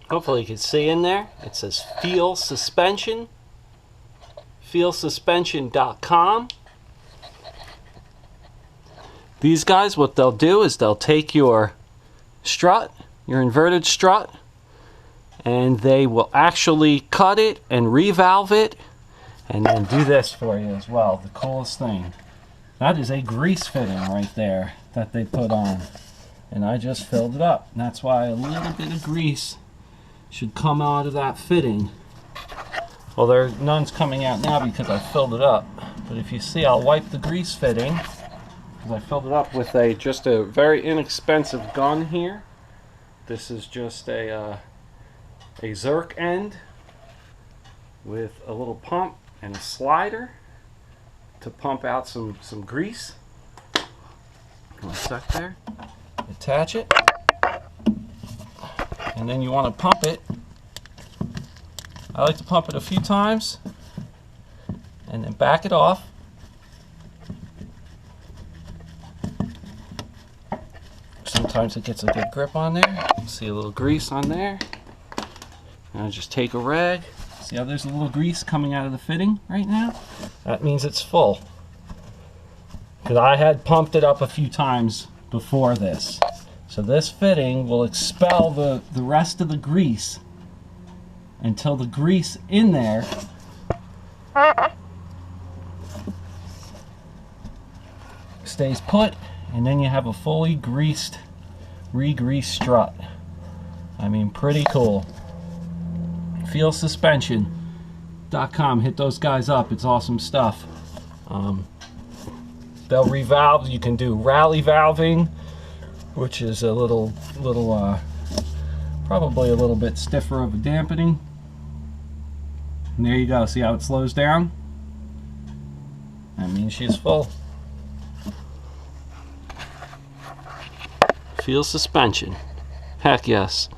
Hopefully you can see in there. It says Feal Suspension. FealSuspension.com. These guys, what they'll do is they'll take your strut, your inverted strut, and they will actually cut it and revalve it and then do this for you as well. The coolest thing. That is a grease fitting right there that they put on. And I just filled it up. And that's why a little bit of grease should come out of that fitting. Well, there's none's coming out now because I filled it up. But if you see, I'll wipe the grease fitting because I filled it up with just a very inexpensive gun here. This is just a Zerk end with a little pump and a slider to pump out some grease. One sec there. Attach it. And then you want to pump it. I like to pump it a few times and then back it off. Sometimes it gets a good grip on there. See a little grease on there. And I just take a rag. See how there's a little grease coming out of the fitting right now? That means it's full. Because I had pumped it up a few times before this. So this fitting will expel the rest of the grease until the grease in there stays put, and then you have a fully greased, re-greased strut. I mean, pretty cool. FealSuspension.com. Hit those guys up. It's awesome stuff. They'll revalve. You can do rally valving, which is a little probably a little bit stiffer of a dampening. And there you go. See how it slows down? That means she's full. Feal Suspension. Heck yes.